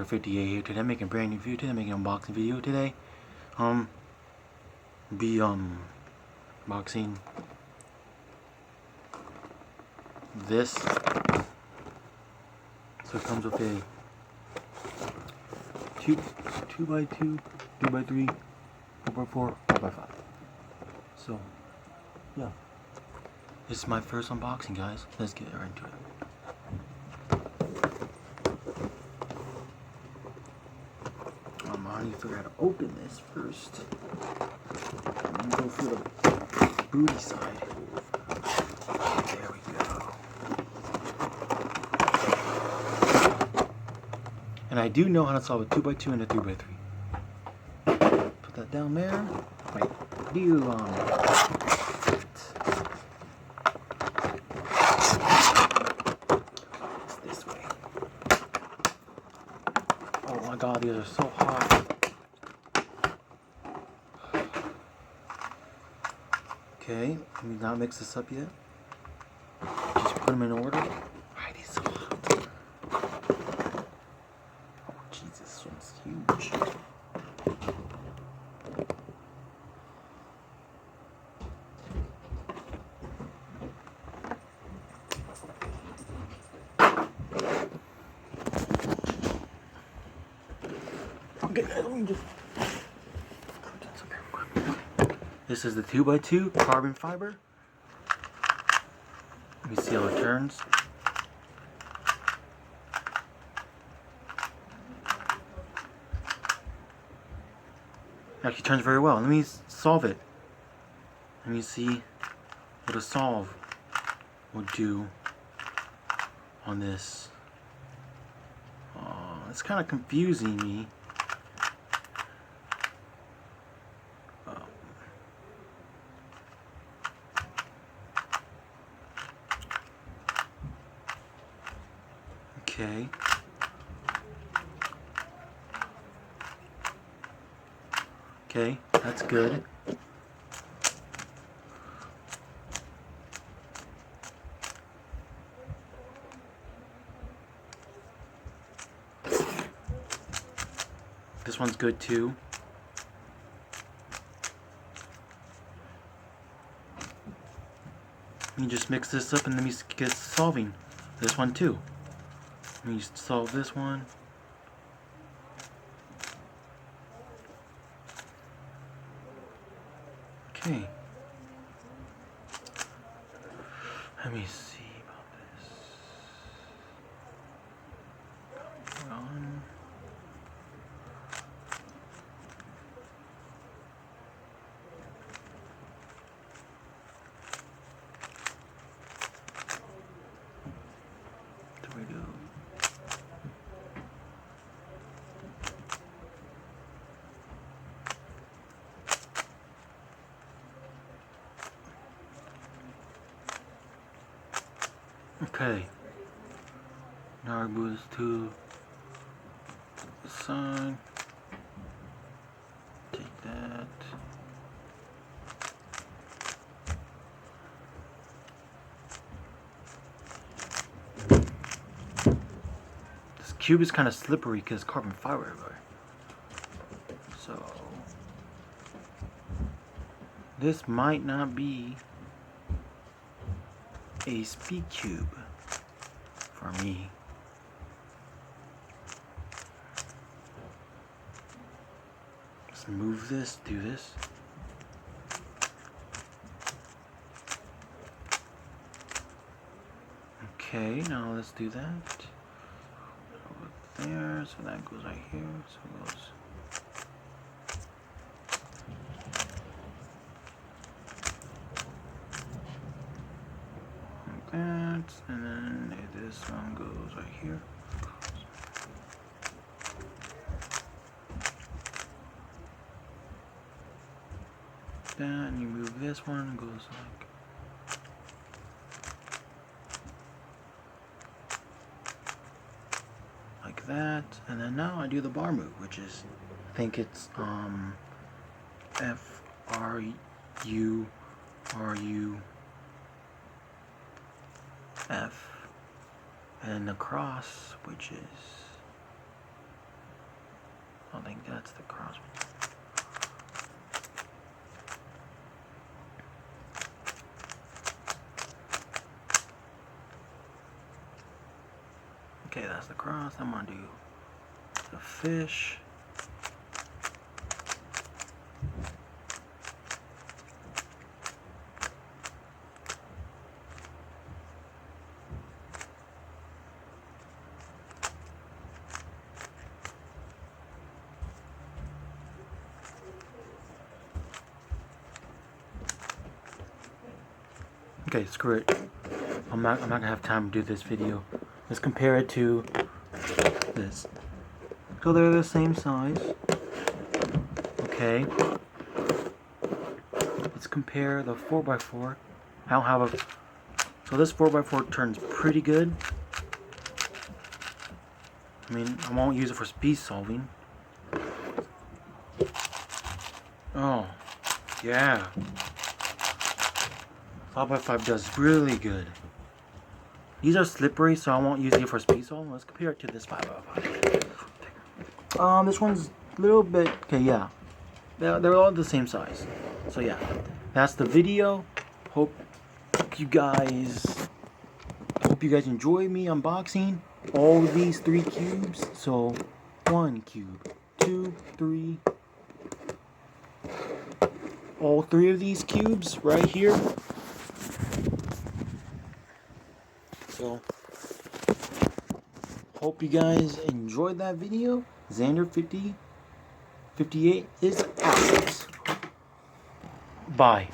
58 here today. I'm making a brand new video today. I'm making an unboxing video today. Unboxing this. So it comes with a 2x2, 2x3, 4x4, 4x5. So yeah, this is my first unboxing, guys. Let's get right into it. I need to figure out how to open this first. I'm gonna go for the booty side. There we go. And I do know how to solve a 2x2 and a 3x3. Put that down there. Wait, it's this way. Oh my god, these are so hot. Okay, let me not mix this up yet. Just put them in order. Why are these so hot? Oh, Jesus, this one's huge. Okay, let me just. This is the 2x2 carbon fiber. Let me see how it turns. It actually turns very well. Let me solve it. Let me see what a solve would do on this. It's kind of confusing me. Okay. Okay, that's good. This one's good too. Let me just mix this up and let me get solving this one too. Let me solve this one. Okay. Let me see about this. Come on. There we go. Okay, now I move this to the side. Take that. This cube is kind of slippery because carbon fiber everywhere. So this might not be a speed cube for me. Let's move this, do this. Okay, now let's do that. Over there, so that goes right here, so it goes. That, and then this one goes right here. That, and you move this one, it goes like that, and then now I do the bar move, which is, I think it's F R U R U F, and the cross, which is don't think that's the cross. Okay, that's the cross. I'm gonna do the fish. Okay, screw it. I'm not gonna have time to do this video. Let's compare it to this. So they're the same size. Okay. Let's compare the 4x4. I don't have a. So this 4x4 turns pretty good. I mean, I won't use it for speed solving. Oh, yeah. 5x5 does really good. These are slippery, so I won't use it for speed solving. Let's compare it to this 5x5. This one's a little bit. Okay, yeah. They're all the same size. So yeah, that's the video. Hope you guys enjoy me unboxing all these 3 cubes. So 1 cube, 2, 3. All 3 of these cubes right here. So, hope you guys enjoyed that video. Xander5058 is out. Bye.